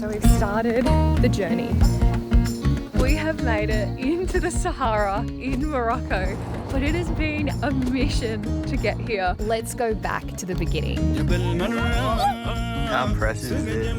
So we've started the journey. We have made it into the Sahara in Morocco, but it has been a mission to get here. Let's go back to the beginning. How impressive is it?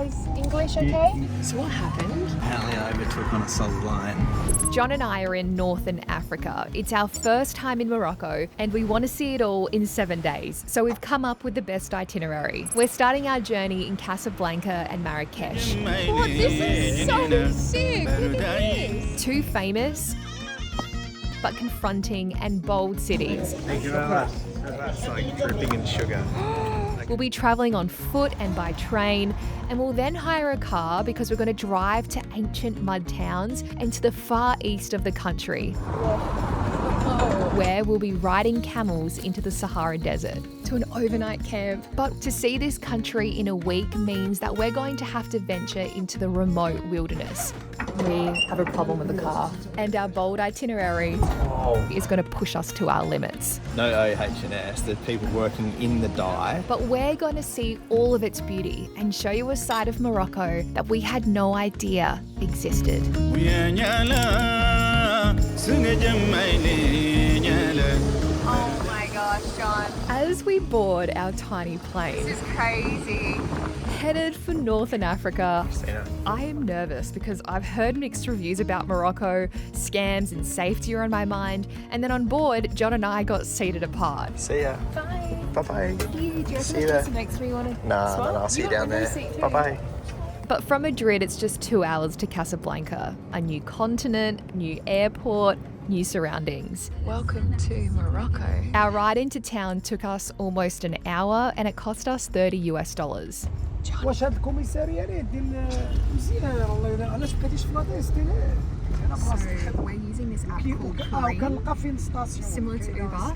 Is English okay? So what happened? Apparently I overtook on a solid line. John and I are in Northern Africa. It's our first time in Morocco and we want to see it all in 7 days. So we've come up with the best itinerary. We're starting our journey in Casablanca and Marrakesh. Oh, this is so sick. Look at this. Two famous but confronting and bold cities. Thank you very much. That's like dripping in sugar. We'll be travelling on foot and by train, and we'll then hire a car because we're going to drive to ancient mud towns and to the far east of the country, where we'll be riding camels into the Sahara Desert to an overnight camp. But to see this country in a week means that we're going to have to venture into the remote wilderness. We have a problem with the car, and our bold itinerary is going to push us to our limits. No OH&S, the people working in the dye. But we're going to see all of its beauty and show you a side of Morocco that we had no idea existed. Oh my gosh, John. As we board our tiny plane, This is crazy. headed for Northern Africa, Kristina. I am nervous because I've heard mixed reviews about Morocco, scams and safety are on my mind, and then on board, John and I got seated apart. See ya. Bye. Bye-bye. Do you reckon See there's you some next where you want to Nah, swap? I'll see you down want there. to seat too? Bye-bye. But from Madrid, it's just 2 hours to Casablanca. A new continent, new airport, new surroundings. Welcome to Morocco. Our ride into town took us almost an hour and it cost us $30. واش هاد الكوميساريه ديال مزيان والله علاش بقيتيش في لاطيس ديالها انا بلاصتك We're using this app called Careem, وكنلقى فين ستاسيون similar to Uber,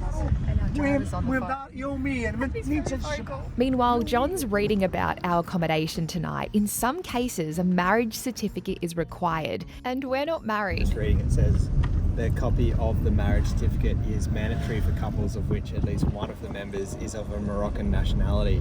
and our driver's on the المهم phone. دار يوميا من اثنين حتى الجمعه Meanwhile, John's reading about our accommodation tonight. In some cases, a marriage certificate is required, and we're not married. Just reading it says the copy of the marriage certificate is mandatory for couples of which at least one of the members is of a Moroccan nationality.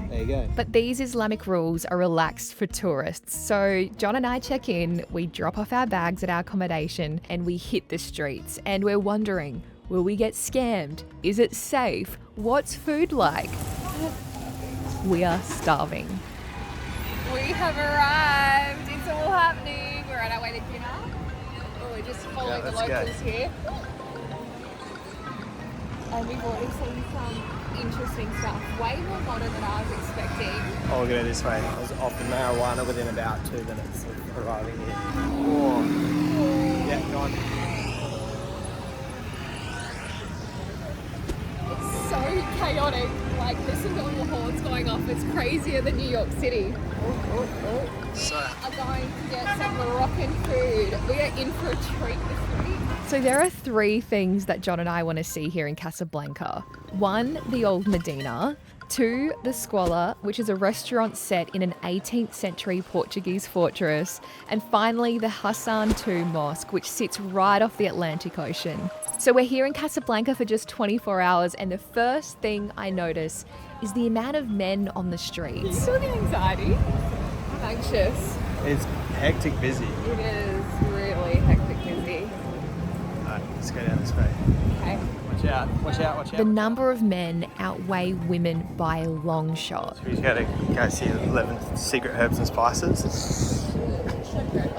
There you go. But these Islamic rules are relaxed for tourists. So John and I check in, we drop off our bags at our accommodation, and we hit the streets. And we're wondering, will we get scammed? Is it safe? What's food like? We are starving. We have arrived. It's all happening. We're on our way to dinner. Oh, we're just following the let's go. locals here. And we've already seen some interesting stuff. Way more modern than I was expecting. Oh, we'll go this way. I was off the marijuana within about 2 minutes of arriving here. Oh. Yeah, go on. It's so chaotic. Like, listen to all the horns going off. It's crazier than New York City. So, We are going to get some Moroccan food. We are in for a treat this week. So there are 3 things that John and I want to see here in Casablanca. 1, the old Medina. 2, the Sqala, which is a restaurant set in an 18th century Portuguese fortress. And finally, the Hassan II Mosque, which sits right off the Atlantic Ocean. So we're here in Casablanca for just 24 hours, and the first thing I notice is the amount of men on the streets. Feel the anxiety. I'm anxious. it's hectic busy. It is really hectic busy. Alright, let's go down this way. Okay. Watch out, watch out, watch out. The number of men outweigh women by a long shot. We just gotta go see the 11 secret herbs and spices. It's okay.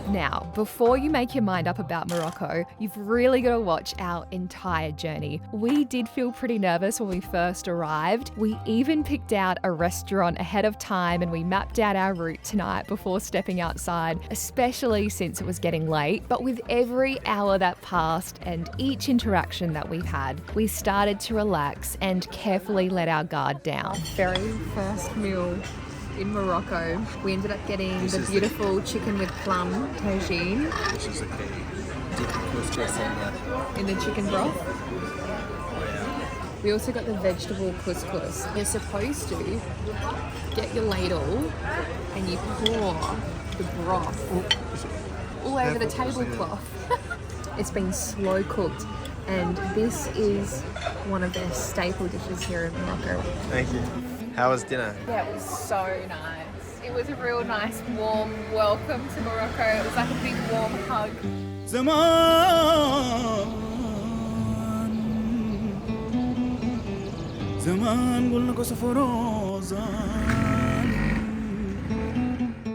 Now, before you make your mind up about Morocco, you've really got to watch our entire journey. We did feel pretty nervous when we first arrived. We even picked out a restaurant ahead of time and we mapped out our route tonight before stepping outside, especially since it was getting late. But with every hour that passed and each interaction that we've had, we started to relax and carefully let our guard down. Very first meal in Morocco. We ended up getting the beautiful chicken with plum tagine This is the key. Dip the couscous in in the chicken broth. there. We also got the vegetable couscous. You're supposed to get your ladle and you pour the broth all over the tablecloth. It's been slow cooked And this is one of their staple dishes here in Morocco. Thank you. How was dinner? Yeah, it was so nice. It was a real nice, warm welcome to Morocco. It was like a big, warm hug.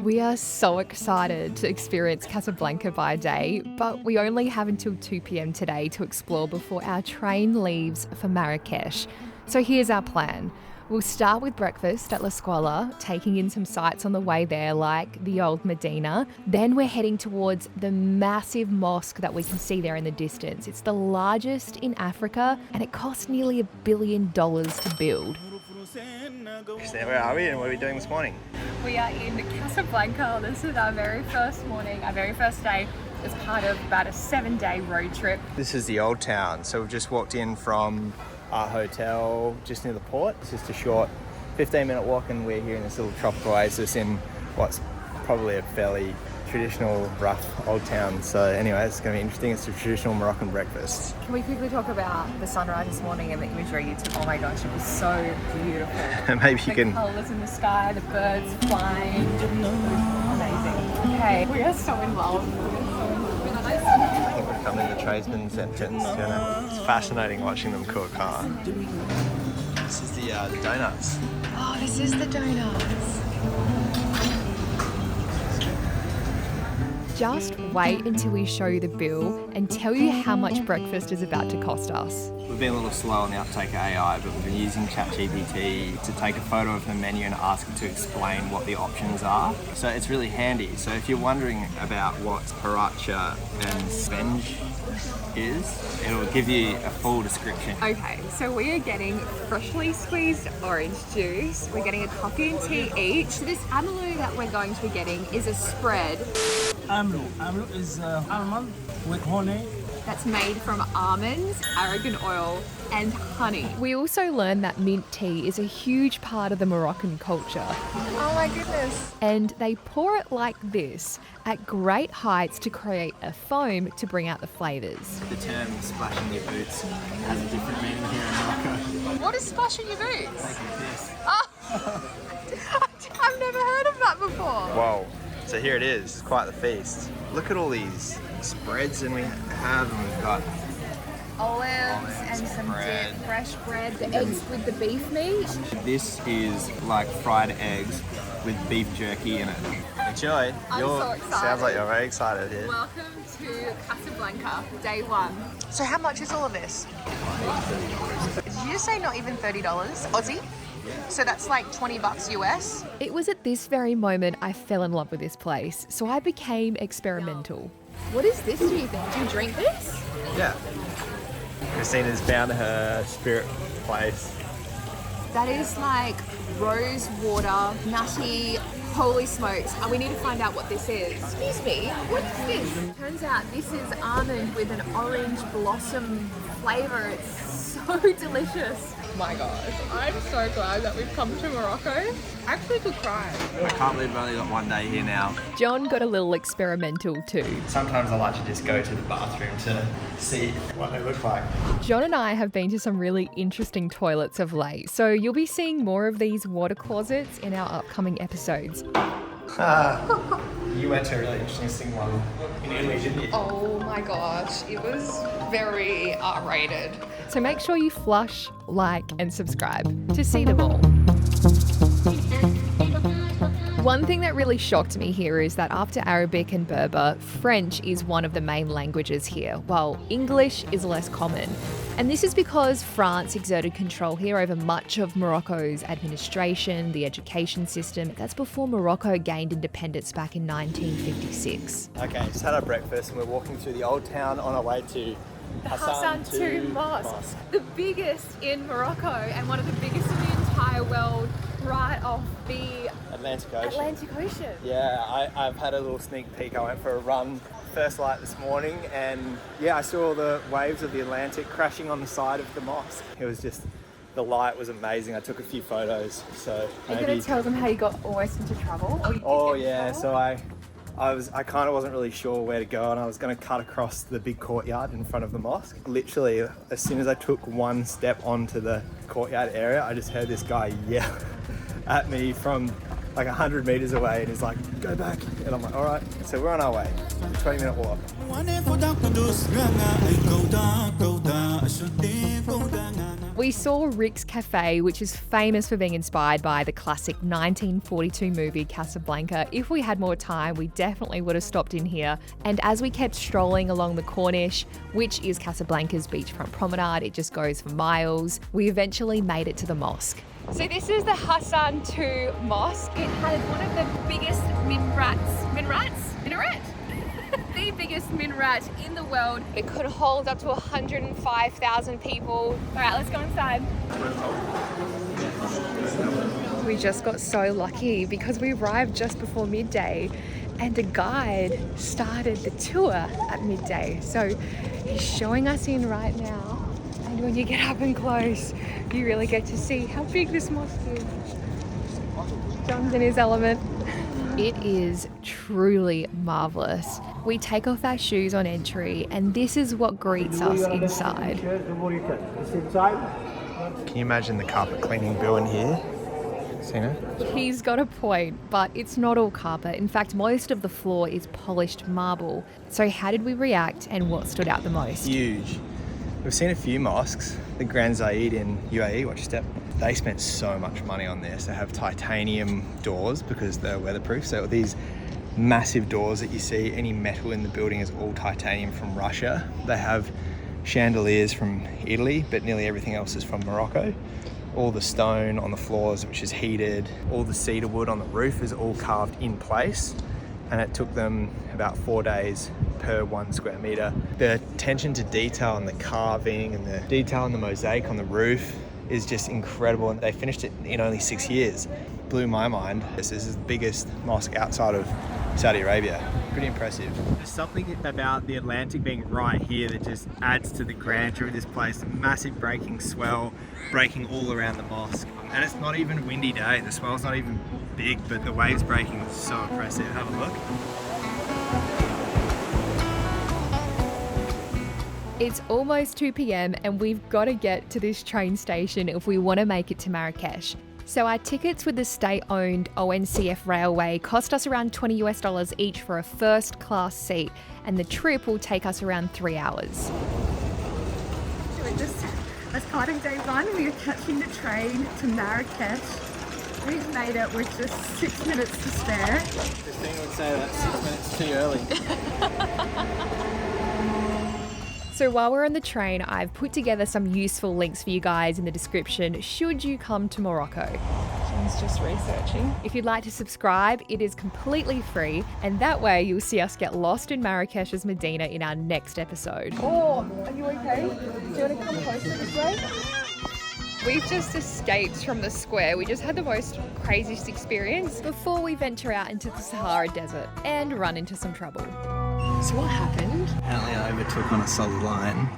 We are so excited to experience Casablanca by day, but we only have until 2 p.m. today to explore before our train leaves for Marrakesh. So here's our plan. We'll start with breakfast at Sqala, taking in some sights on the way there like the old Medina. Then we're heading towards the massive mosque that we can see there in the distance. It's the largest in Africa and it cost nearly $1 billion to build. Kristina, where are we and what are we doing this morning? We are in Casablanca. This is our very first morning, our very first day as part of about a 7-day road trip. This is the old town. So we've just walked in from our hotel just near the port. It's just a short 15-minute walk and we're here in this little tropical oasis in what's probably a fairly traditional, rough old town. So anyway, it's going to be interesting. It's a traditional Moroccan breakfast. Can we quickly talk about the sunrise this morning and the imagery you took? Oh my gosh, it was so beautiful. And maybe you can... The colours in the sky, the birds flying. Amazing. Okay, we are so in love. I think we've come in the tradesman's entrance. You know? It's fascinating watching them cook, huh? This is the donuts. Oh, this is the donuts. Just wait until we show you the bill and tell you how much breakfast is about to cost us. We've been a little slow on the uptake of AI, but we've been using ChatGPT to take a photo of the menu and ask it to explain what the options are. So it's really handy. So if you're wondering about what paracha and spenge is, it'll give you a full description. Okay, so we are getting freshly squeezed orange juice. We're getting a coffee and tea each. So this amalo that we're going to be getting is a spread. Amlo is almond with honey. That's made from almonds, argan oil, and honey. We also learned that mint tea is a huge part of the Moroccan culture. Oh my goodness. And they pour it like this at great heights to create a foam to bring out the flavours. The term splashing your boots has a different meaning here in Morocco. What is splashing your boots? Taking a piss. Oh. I've never heard of that before. Whoa. So here it is. It's quite the feast. Look at all these spreads and we've got Olives and some bread. dip, fresh bread, the eggs with the beef meat. This is like fried eggs with beef jerky in it. Enjoy. I'm so excited. Sounds like you're very excited here. Welcome to Casablanca, day one. So how much is all of this? Did you just say not even $30 Aussie? So that's like $20 US. It was at this very moment I fell in love with this place, so I became experimental. What is this, do you think? Do you drink this? Yeah. Kristina's found her spirit place. That is like rose water, nutty, holy smokes. And we need to find out what this is. Excuse me, what is this? Turns out this is almond with an orange blossom flavour. It's so delicious. My gosh, I'm so glad that we've come to Morocco. I actually could cry. I can't believe we've only got one day here now. John got a little experimental too. Sometimes I like to just go to the bathroom to see what they look like. John and I have been to some really interesting toilets of late, so you'll be seeing more of these water closets in our upcoming episodes. You went to a really interesting one in Italy, didn't you? Oh my gosh, it was very R-rated. So make sure you flush, like, and subscribe to see them all. One thing that really shocked me here is that after Arabic and Berber, French is one of the main languages here, while English is less common. And this is because France exerted control here over much of Morocco's administration, the education system. That's before Morocco gained independence back in 1956. Okay, just had our breakfast and we're walking through the old town on our way to Hassan II Mosque, the biggest in Morocco and one of the biggest in the entire world, right off the Atlantic Ocean. Yeah, I've had a little sneak peek. I went for a run first light this morning and yeah, I saw the waves of the Atlantic crashing on the side of the mosque. It was just, the light was amazing. I took a few photos, so Are you going to tell them how you got almost into trouble? Oh yeah, so I I kind of wasn't really sure where to go, and I was going to cut across the big courtyard in front of the mosque. Literally, as soon as I took one step onto the courtyard area, I just heard this guy yell at me from like 100 meters away, and he's like, go back. And I'm like, all right. So we're on our way. 20-minute walk. We saw Rick's Cafe, which is famous for being inspired by the classic 1942 movie Casablanca. If we had more time, we definitely would have stopped in here. And as we kept strolling along the Corniche, which is Casablanca's beachfront promenade, it just goes for miles, we eventually made it to the mosque. So this is the Hassan II Mosque. It had one of the biggest minaret? The biggest minaret in the world. It could hold up to 105,000 people. All right, let's go inside. We just got so lucky because we arrived just before midday and a guide started the tour at midday. So he's showing us in right now. And when you get up and close, you really get to see how big this mosque is. John's in his element. It is truly marvellous. We take off our shoes on entry and this is what greets us inside. Can you imagine the carpet cleaning bill in here? Seen it? He's got a point, but it's not all carpet. In fact, most of the floor is polished marble. So how did we react and what stood out the most? Huge. We've seen a few mosques. The Grand Zayed in UAE, watch your step. They spent so much money on this. They have titanium doors because they're weatherproof. So these massive doors that you see, any metal in the building is all titanium from Russia. They have chandeliers from Italy, but nearly everything else is from Morocco. All the stone on the floors, which is heated, all the cedar wood on the roof is all carved in place. And it took them about 4 days per 1 square meter. The attention to detail and the carving and the detail and the mosaic on the roof is just incredible. And they finished it in only 6 years. Blew my mind. This is the biggest mosque outside of Saudi Arabia. Pretty impressive. There's something about the Atlantic being right here that just adds to the grandeur of this place. Massive breaking swell, breaking all around the mosque. And it's not even a windy day. The swell's not even big, but the waves breaking is so impressive. Have a look. It's almost 2 p.m. and we've got to get to this train station if we want to make it to Marrakesh. So our tickets with the state-owned ONCF Railway cost us around $20 each for a first-class seat, and the trip will take us around 3 hours. As part of day one, we are catching the train to Marrakesh. We've made it with just 6 minutes to spare. Kristina would say that's 6 minutes too early. So while we're on the train, I've put together some useful links for you guys in the description should you come to Morocco. John's just researching. If you'd like to subscribe, it is completely free, and that way you'll see us get lost in Marrakesh's Medina in our next episode. Oh, are you okay? Do you want to come closer this way? We've just escaped from the square. We just had the most craziest experience before we venture out into the Sahara Desert and run into some trouble. So what happened? Apparently I overtook on a solid line.